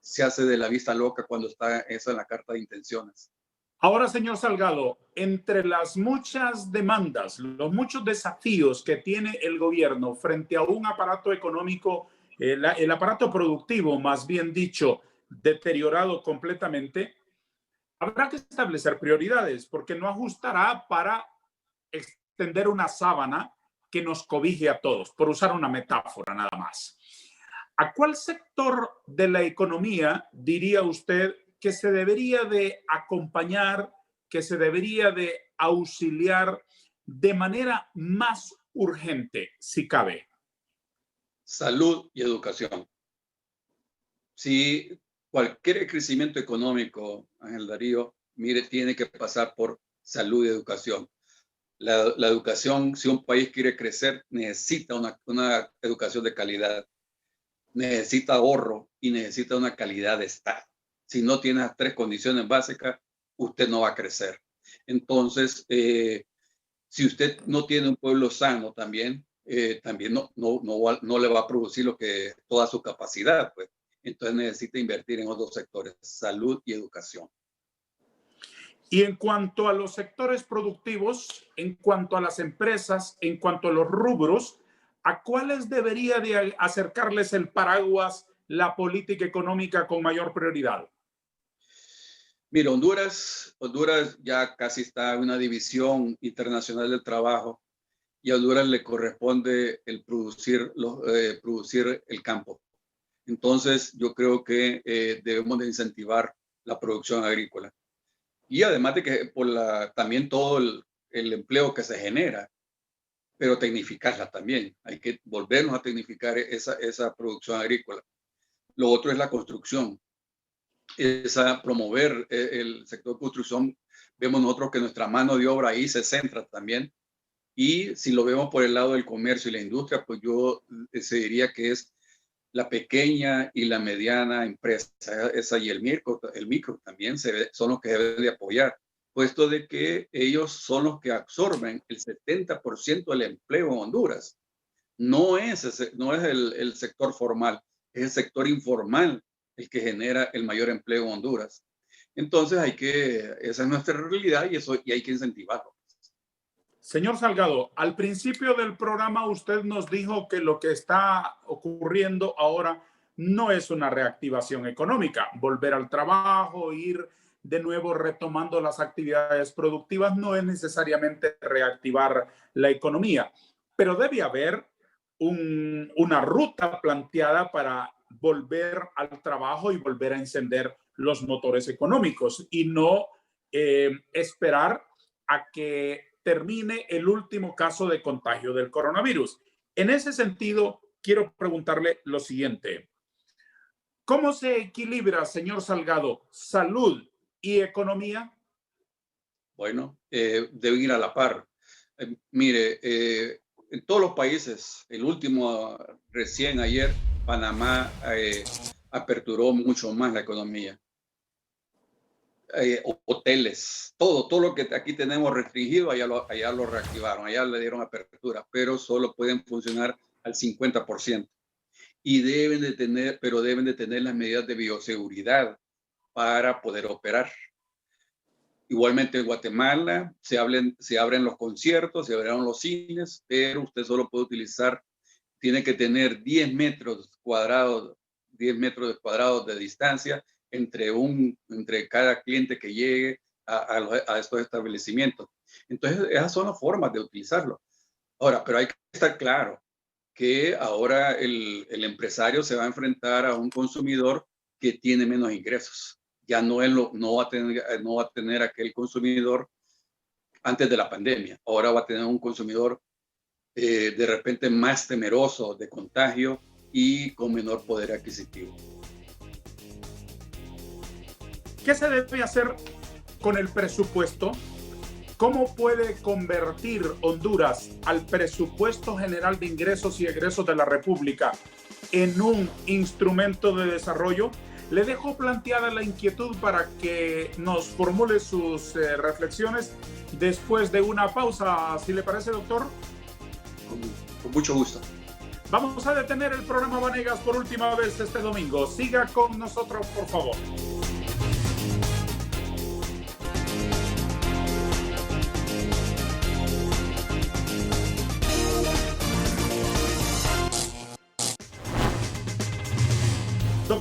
se hace de la vista loca cuando está eso en la carta de intenciones. Ahora, señor Salgado, entre las muchas demandas, los muchos desafíos que tiene el gobierno frente a un aparato económico, el aparato productivo, más bien dicho, deteriorado completamente, habrá que establecer prioridades porque no ajustará para extender una sábana que nos cobije a todos, por usar una metáfora nada más. ¿A cuál sector de la economía diría usted que se debería de acompañar, que se debería de auxiliar de manera más urgente, si cabe? Salud y educación. Si cualquier crecimiento económico, Ángel Darío, mire, tiene que pasar por salud y educación. La educación, si un país quiere crecer, necesita una educación de calidad, necesita ahorro y necesita una calidad de Estado. Si no tiene las tres condiciones básicas, usted no va a crecer. Entonces, si usted no tiene un pueblo sano también no le va a producir toda su capacidad, pues. Entonces necesita invertir en otros sectores, salud y educación. Y en cuanto a los sectores productivos, en cuanto a las empresas, en cuanto a los rubros, ¿a cuáles debería de acercarles el paraguas la política económica con mayor prioridad? Mira, Honduras ya casi está en una división internacional del trabajo y a Honduras le corresponde el producir el campo. Entonces, yo creo que debemos de incentivar la producción agrícola. Y además de que también todo el empleo que se genera, pero tecnificarla también. Hay que volvernos a tecnificar esa producción agrícola. Lo otro es la construcción. Promover el sector de construcción. Vemos nosotros que nuestra mano de obra ahí se centra también. Y si lo vemos por el lado del comercio y la industria, pues yo se diría que es la pequeña y la mediana empresa, esa y el micro también son los que deben de apoyar, puesto de que ellos son los que absorben el 70% del empleo en Honduras. No es el sector formal, es el sector informal el que genera el mayor empleo en Honduras. Entonces esa es nuestra realidad y hay que incentivarlo. Señor Salgado, al principio del programa usted nos dijo que lo que está ocurriendo ahora no es una reactivación económica. Volver al trabajo, ir de nuevo retomando las actividades productivas no es necesariamente reactivar la economía, pero debe haber una ruta planteada para volver al trabajo y volver a encender los motores económicos y no esperar a que termine el último caso de contagio del coronavirus. En ese sentido, quiero preguntarle lo siguiente. ¿Cómo se equilibra, señor Salgado, salud y economía? Bueno, deben ir a la par. Mire, en todos los países, el último recién ayer, Panamá aperturó mucho más la economía. Hoteles, todo lo que aquí tenemos restringido, allá lo reactivaron, allá le dieron apertura, pero solo pueden funcionar al 50%. Y deben de tener las medidas de bioseguridad para poder operar. Igualmente en Guatemala se abren los conciertos, se abren los cines, pero usted solo puede tiene que tener 10 metros cuadrados de distancia entre cada cliente que llegue a estos establecimientos. Entonces, esas son las formas de utilizarlo. Ahora, pero hay que estar claro que ahora el empresario se va a enfrentar a un consumidor que tiene menos ingresos. Ya no va a tener aquel consumidor antes de la pandemia. Ahora va a tener un consumidor de repente más temeroso de contagio y con menor poder adquisitivo. ¿Qué se debe hacer con el presupuesto? ¿Cómo puede convertir Honduras al presupuesto general de ingresos y egresos de la República en un instrumento de desarrollo? Le dejo planteada la inquietud para que nos formule sus reflexiones después de una pausa, si le parece, doctor. Con mucho gusto. Vamos a detener el programa Vanegas por última vez este domingo. Siga con nosotros, por favor.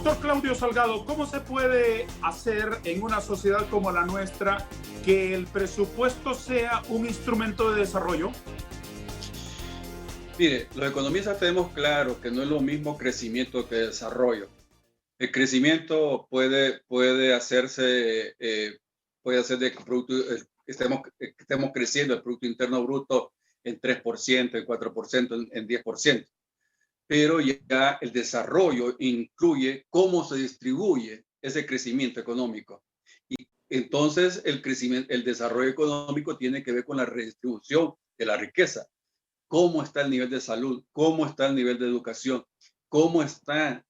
Doctor Claudio Salgado, ¿cómo se puede hacer en una sociedad como la nuestra que el presupuesto sea un instrumento de desarrollo? Mire, los economistas tenemos claro que no es lo mismo crecimiento que desarrollo. El crecimiento puede hacerse, puede hacer de que estemos creciendo el Producto Interno Bruto en 3%, en 4%, en 10%. Pero ya el desarrollo incluye cómo se distribuye ese crecimiento económico. Y entonces el desarrollo económico tiene que ver con la redistribución de la riqueza. Cómo está el nivel de salud, cómo está el nivel de educación, cómo están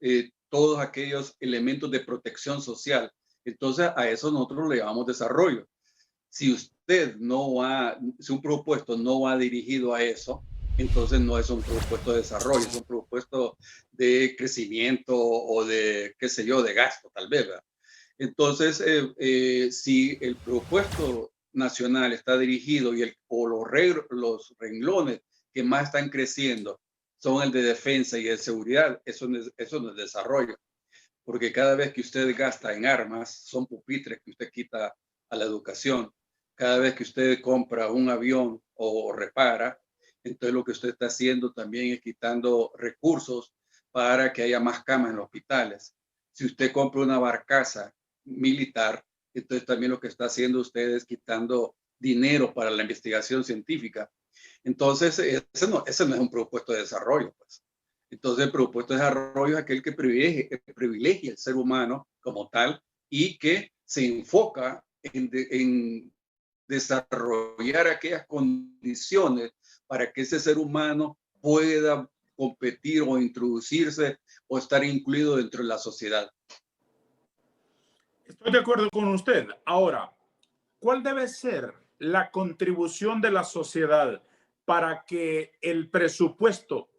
todos aquellos elementos de protección social. Entonces a eso nosotros le llamamos desarrollo. Si si un presupuesto no va dirigido a eso, entonces no es un presupuesto de desarrollo, es un presupuesto de crecimiento o de, qué sé yo, de gasto, tal vez, ¿verdad? Entonces, si el presupuesto nacional está dirigido o los renglones que más están creciendo son el de defensa y de seguridad, eso no es desarrollo. Porque cada vez que usted gasta en armas, son pupitres que usted quita a la educación. Cada vez que usted compra un avión o repara, entonces lo que usted está haciendo también es quitando recursos para que haya más camas en los hospitales. Si usted compra una barcaza militar, entonces también lo que está haciendo usted es quitando dinero para la investigación científica. Entonces, ese no es un presupuesto de desarrollo, pues. Entonces, el presupuesto de desarrollo es aquel que privilegia al ser humano como tal y que se enfoca en desarrollar aquellas condiciones para que ese ser humano pueda competir o introducirse o estar incluido dentro de la sociedad. Estoy de acuerdo con usted. Ahora, ¿cuál debe ser la contribución de la sociedad para que el presupuesto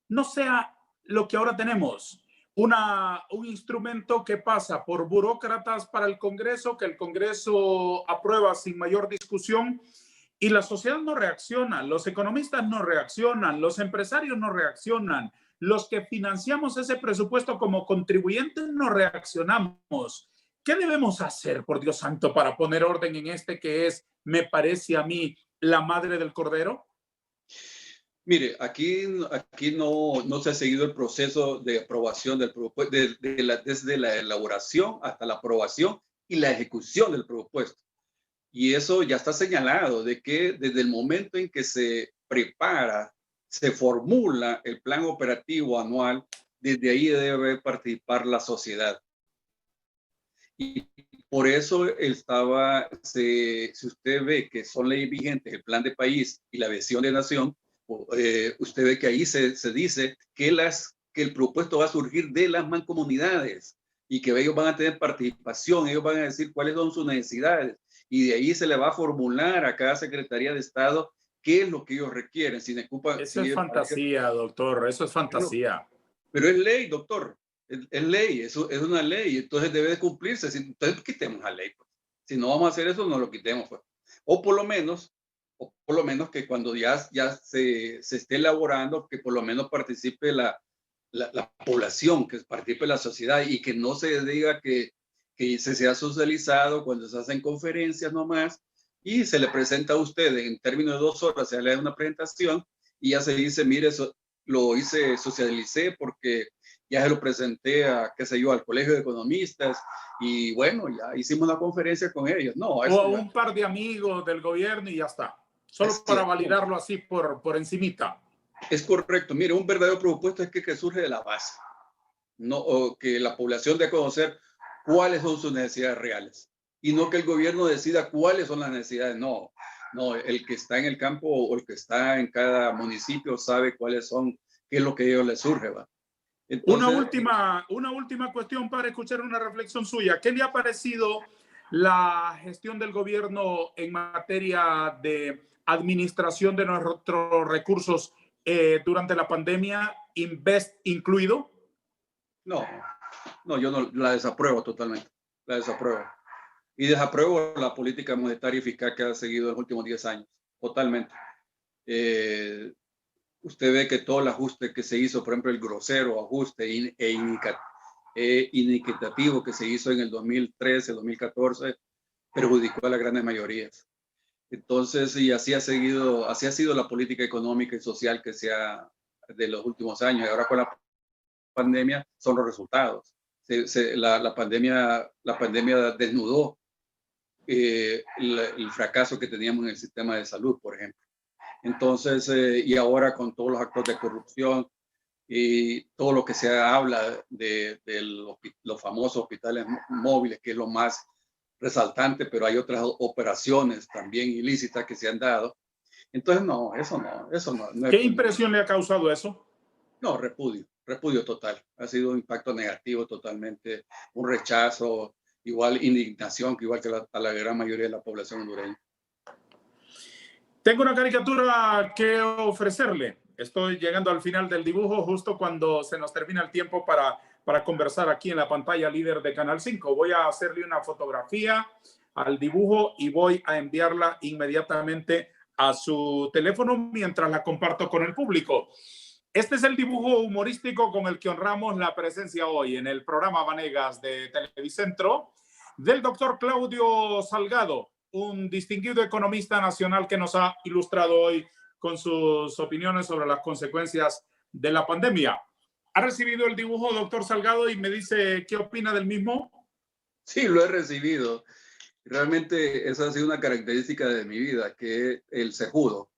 no sea lo que ahora tenemos? Un instrumento que pasa por burócratas para el Congreso, que el Congreso aprueba sin mayor discusión y la sociedad no reacciona, los economistas no reaccionan, los empresarios no reaccionan, los que financiamos ese presupuesto como contribuyentes no reaccionamos. ¿Qué debemos hacer, por Dios santo, para poner orden en este que es, me parece a mí, la madre del cordero? Mire, aquí no se ha seguido el proceso de aprobación del presupuesto, desde la elaboración hasta la aprobación y la ejecución del presupuesto. Y eso ya está señalado, de que desde el momento en que se prepara, se formula el plan operativo anual, desde ahí debe participar la sociedad. Y por eso si usted ve que son leyes vigentes, el plan de país y la visión de nación, usted ve que ahí se dice que el presupuesto va a surgir de las mancomunidades y que ellos van a tener participación, ellos van a decir cuáles son sus necesidades y de ahí se le va a formular a cada Secretaría de Estado qué es lo que ellos requieren. Eso es fantasía, doctor, eso es fantasía. Pero es ley, doctor. Es ley, eso es una ley, entonces debe de cumplirse. Entonces quitemos la ley, pues. Si no vamos a hacer eso, no lo quitemos, pues. O por lo menos que cuando ya se esté elaborando, que por lo menos participe la población, que participe la sociedad y que no se diga que se sea socializado cuando se hacen conferencias nomás y se le presenta a usted en términos de 2 horas, se le da una presentación y ya se dice, mire, socialicé porque ya se lo presenté qué sé yo, al Colegio de Economistas y bueno, ya hicimos una conferencia con ellos. No, o a un par de amigos del gobierno y ya está. Solo para validarlo así por encimita. Es correcto. Mire, un verdadero presupuesto es que surge de la base. No, o que la población debe conocer cuáles son sus necesidades reales. Y no que el gobierno decida cuáles son las necesidades. No, el que está en el campo o el que está en cada municipio sabe cuáles son, qué es lo que a ellos les surge, ¿va? Entonces, una última cuestión para escuchar una reflexión suya. ¿Qué le ha parecido la gestión del gobierno en materia de administración de nuestros recursos durante la pandemia, Invest incluido? No, yo no la desapruebo totalmente. La desapruebo. Y desapruebo la política monetaria y fiscal que ha seguido en los últimos 10 años. Totalmente. Usted ve que todo el ajuste que se hizo, por ejemplo, el grosero ajuste inequitativo que se hizo en el 2013, 2014, perjudicó a las grandes mayorías. Entonces, y así ha sido la política económica y social que se ha de los últimos años. Y ahora con la pandemia son los resultados. La pandemia desnudó el fracaso que teníamos en el sistema de salud, por ejemplo. Entonces, y ahora con todos los actos de corrupción y todo lo que se habla de los famosos hospitales móviles, que es lo más resaltante, pero hay otras operaciones también ilícitas que se han dado. Entonces, no, eso no. ¿Qué impresión le ha causado eso? No, repudio total. Ha sido un impacto negativo totalmente, un rechazo, igual indignación, que igual que a la gran mayoría de la población hondureña. Tengo una caricatura que ofrecerle. Estoy llegando al final del dibujo justo cuando se nos termina el tiempo para conversar aquí en la pantalla líder de Canal 5. Voy a hacerle una fotografía al dibujo y voy a enviarla inmediatamente a su teléfono mientras la comparto con el público. Este es el dibujo humorístico con el que honramos la presencia hoy en el programa Vanegas de Televicentro del doctor Claudio Salgado, un distinguido economista nacional que nos ha ilustrado hoy con sus opiniones sobre las consecuencias de la pandemia. ¿Ha recibido el dibujo, doctor Salgado, y me dice qué opina del mismo? Sí, lo he recibido. Realmente esa ha sido una característica de mi vida, que es el cejudo.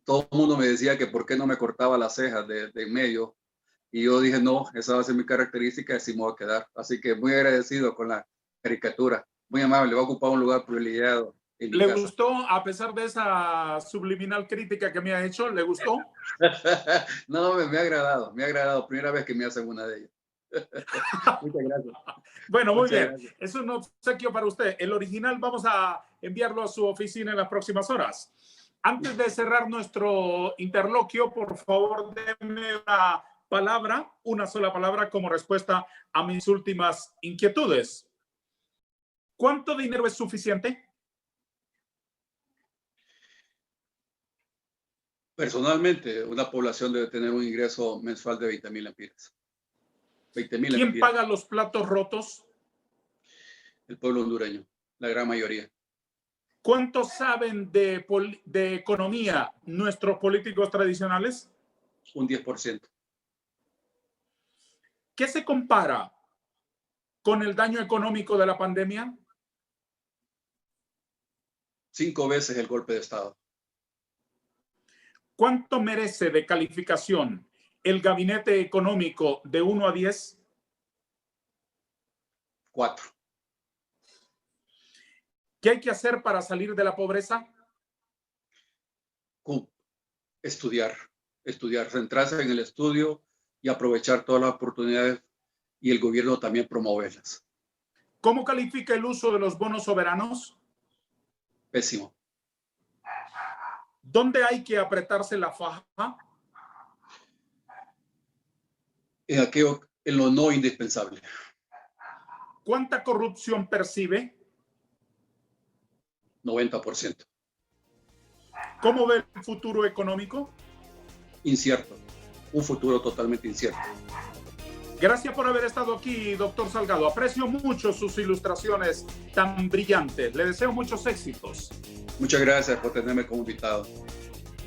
Todo el mundo me decía que por qué no me cortaba las cejas de en medio. Y yo dije, no, esa va a ser mi característica y así me voy a quedar. Así que muy agradecido con la caricatura. Muy amable, va a ocupar un lugar privilegiado. ¿Le gustó, a pesar de esa subliminal crítica que me ha hecho? ¿Le gustó? No, me ha agradado, Primera vez que me hacen una de ellas. Muchas gracias. Bueno, muy bien. Gracias. Es un obsequio para usted. El original vamos a enviarlo a su oficina en las próximas horas. Antes de cerrar nuestro interloquio, por favor, denme una palabra, una sola palabra como respuesta a mis últimas inquietudes. ¿Cuánto dinero es suficiente? Personalmente, una población debe tener un ingreso mensual de 20,000 lempiras. ¿Quién paga los platos rotos? El pueblo hondureño, la gran mayoría. ¿Cuánto saben de economía nuestros políticos tradicionales? Un 10%. ¿Qué se compara con el daño económico de la pandemia? 5 veces el golpe de Estado. ¿Cuánto merece de calificación el gabinete económico de 1 a 10? 4. ¿Qué hay que hacer para salir de la pobreza? Estudiar, centrarse en el estudio y aprovechar todas las oportunidades y el gobierno también promoverlas. ¿Cómo califica el uso de los bonos soberanos? Pésimo. ¿Dónde hay que apretarse la faja? En lo no indispensable. ¿Cuánta corrupción percibe? 90%. ¿Cómo ve el futuro económico? Incierto. Un futuro totalmente incierto. Gracias por haber estado aquí, doctor Salgado. Aprecio mucho sus ilustraciones tan brillantes. Le deseo muchos éxitos. Muchas gracias por tenerme como invitado.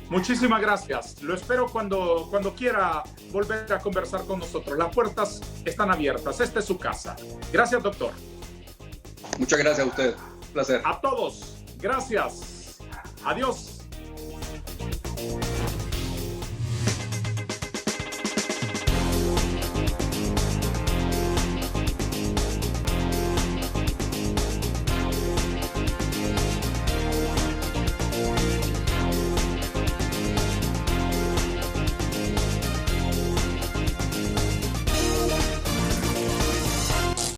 Muchísimas gracias. Lo espero cuando quiera volver a conversar con nosotros. Las puertas están abiertas. Esta es su casa. Gracias, doctor. Muchas gracias a usted. Un placer. A todos. Gracias. Adiós.